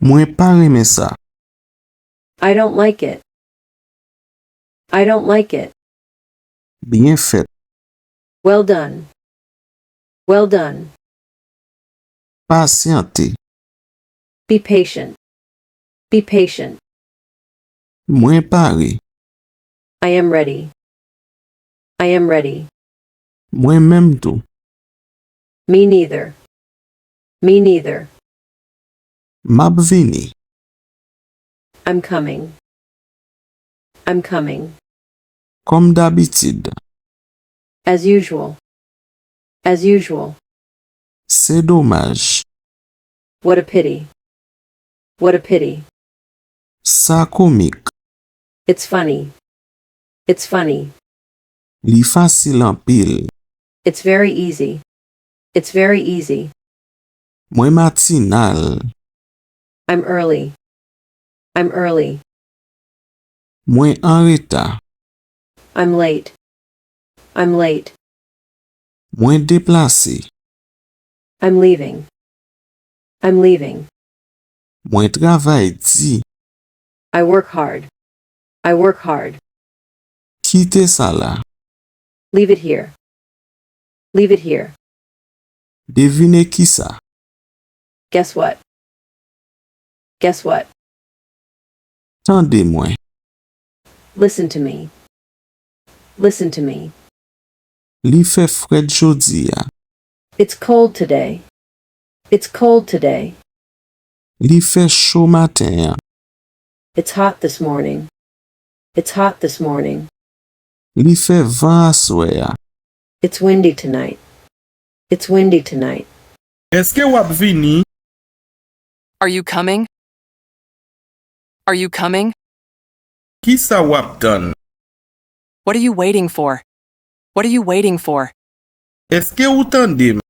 Mwen pa reme sa. I don't like it. I don't like it. Bien fait. Well done. Well done. Patiente. Be patient. Be patient. Mwen pare. I am ready. I am ready. Mwen mem tou. Me neither. Me neither. Mab vini. I'm coming. I'm coming. Kom d'habitude. As usual. As usual. C'est dommage. What a pity. What a pity. Sa comique. It's funny. It's funny. Li facile en pile. It's very easy. It's very easy. Mwen matinal. I'm early. I'm early. Mwen en retard. I'm late. I'm late. Mwen déplacé. I'm leaving. I'm leaving. Mwen travay di. I work hard. I work hard. Kite sa la. Leave it here. Leave it here. Devine ki sa. Guess what? Guess what? Tande mwen. Listen to me. Listen to me. Li fe fred jodi ya. It's cold today. It's cold today. Li fe chaud matin ya. It's hot this morning. It's hot this morning. Li fe van aswe ya. It's windy tonight. It's windy tonight. Eske wap vini? Are you coming? Are you coming? Ki sa wap dan? What are you waiting for? What are you waiting for? Eske ou tande m?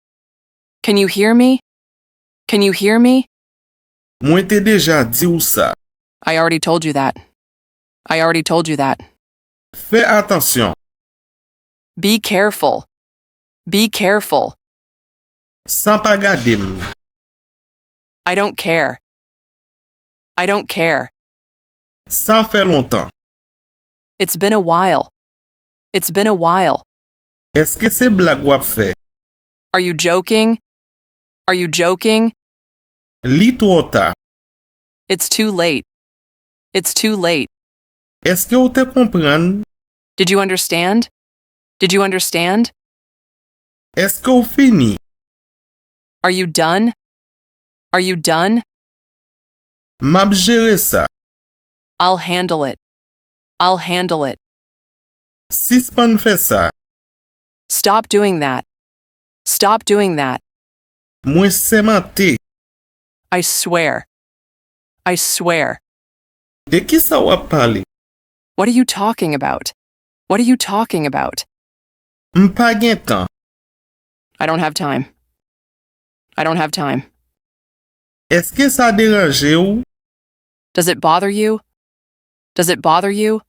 Can you hear me? Can you hear me? Mwen te deja di ou sa. I already told you that. I already told you that. Fè atensyon. Be careful. Be careful. San pa gade m. I don't care. I don't care. San fè lontan. It's been a while. It's been a while. Eske se blag wap fè? Are you joking? Are you joking? Li tro ta. It's too late. It's too late. Eske ou te kompran? Did you understand? Did you understand? Eske ou fini? Are you done? Are you done? Mab jere sa. I'll handle it. I'll handle it. Sispan fè sa. Stop doing that. Stop doing that. Mwen semente. I swear. I swear. De ki sa wap pale? What are you talking about? What are you talking about? M pa gen tan. I don't have time. I don't have time. Eske sa deranje ou? Does it bother you? Does it bother you?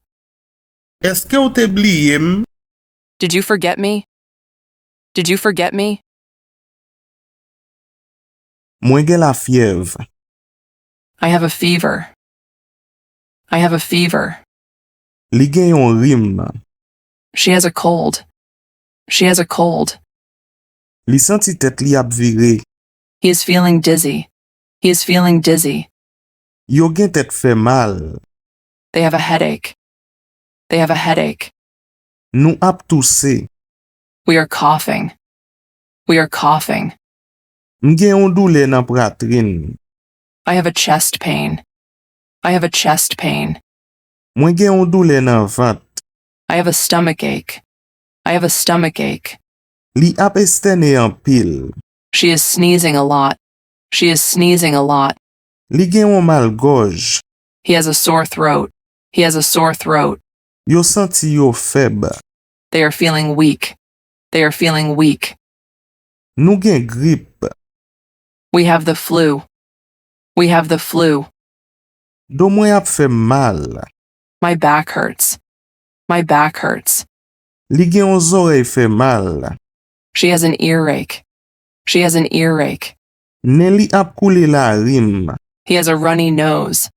Eske ou te bliye m? Did you forget me? Did you forget me? Mwen gen la fièvre. I have a fever. I have a fever. Li gen yon rim. She has a cold. She has a cold. Li senti tet li ap vire. He is feeling dizzy. He is feeling dizzy. Yo gen tet fè mal. They have a headache. They have a headache. Nou ap tousse. We are coughing. We are coughing. M gen yon doule nan pratrin. I have a chest pain. I have a chest pain. Mwen gen yon doule nan vant. I have a stomach ache. I have a stomach ache. Li ap estene an pil. She is sneezing a lot. She is sneezing a lot. Li gen yon mal goj. He has a sore throat. He has a sore throat. Yo senti yo feb. They are feeling weak. They are feeling weak. Nou gen grip. We have the flu. We have the flu. Do mwen ap fè mal. My back hurts. My back hurts. Li gen yon zorey fè mal. She has an earache. She has an earache. Nen li ap koule la rim. He has a runny nose.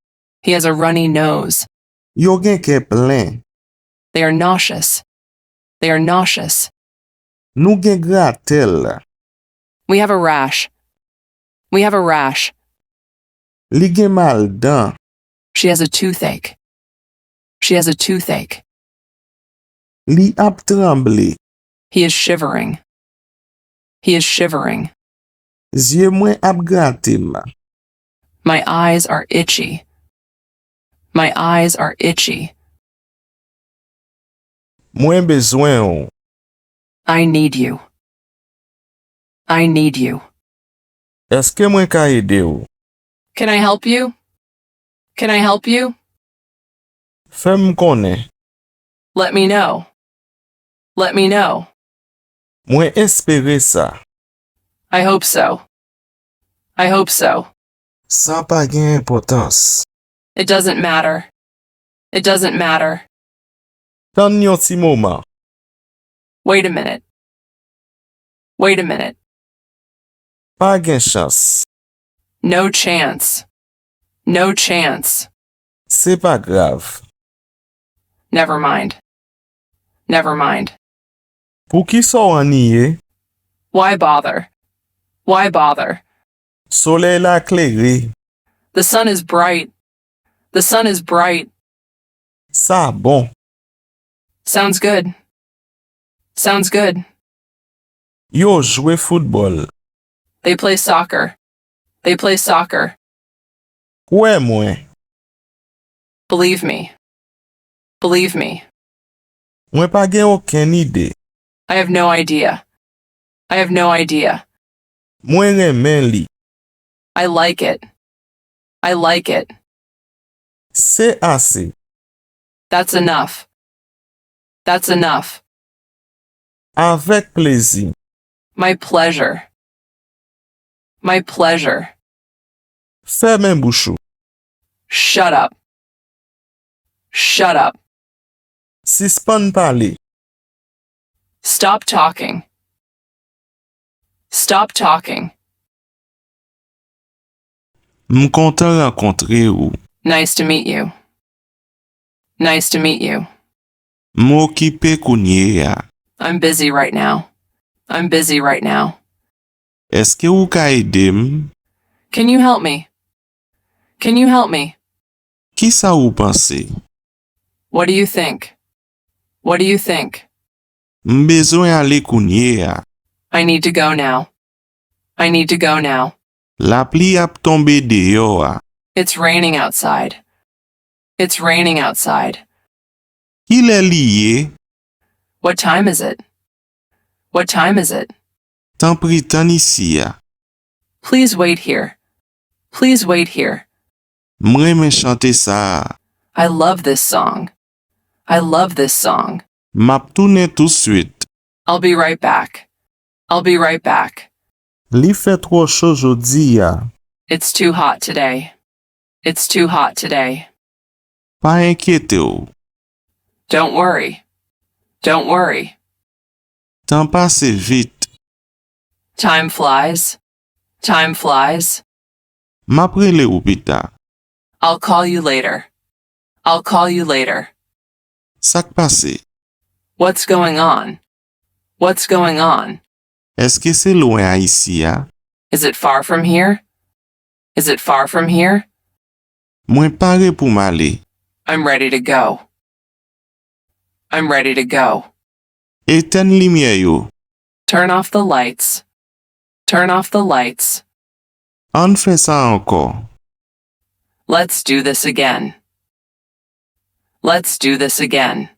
He has a runny nose. Yo gen ke plen. They are nauseous. They are nauseous. Nou gen gratel. We have a rash. We have a rash. Li gen mal dan. She has a toothache. She has a toothache. Li ap tremble. He is shivering. He is shivering. Zye mwen ap gratem. My eyes are itchy. My eyes are itchy. Mwen bezwen ou. I need you. I need you. Eske mwen ka ede ou? Can I help you? Can I help you? Fem konen. Let me know. Let me know. Mwen espere sa. I hope so. I hope so. Sa pa gen importans. It doesn't matter. It doesn't matter. Tan yon ti moman. Wait a minute. Wait a minute. Pa gen chans. No chance. No chance. Se pa grav. Never mind. Never mind. Pou ki so aniye, Why bother? Why bother? soleil la kleri. The sun is bright. The sun is bright. Sa bon. Sounds good. Sounds good. Yo jwe football. They play soccer. They play soccer. Kwe mwen. Believe me. Believe me. Mwen pa gen oken ide. I have no idea. I have no idea. Mwen remen li. I like it. I like it. Se ase. That's enough. That's enough. Avek plezi. My pleasure. My pleasure. Fermen bouchou. Shut up. Shut up. Sispan pale. Stop talking. Stop talking. M kontan renkontre ou. Nice to meet you. Nice to meet you. M okipe kounye ya. I'm busy right now. I'm busy right now. Eske ou ka edem? Can you help me? Can you help me? Ki sa ou panse? What do you think? What do you think? M bezwen ale kounye ya. I need to go now. I need to go now. La pli ap tombe deyo a. It's raining outside. It's raining outside. Ki le liye? What time is it? What time is it? Tan pri tan isi ya. Please wait here. Please wait here. M reme chante sa. I love this song. I love this song. Map toune tout suite. I'll be right back. I'll be right back. Li fe tro chou jodi ya. It's too hot today. It's too hot today. Pa enkyete ou. Don't worry. Don't worry. Tan pase vit. Time flies. Time flies. Map rele ou pita. I'll call you later. I'll call you later. Sak pase. What's going on? What's going on? Eske se loin a isi ya? Is it far from here? Is it far from here? Mwen pare pou male. I'm ready to go. I'm ready to go. Eten limye yo. Turn off the lights. Turn off the lights. An fe sa anko. Let's do this again. Let's do this again.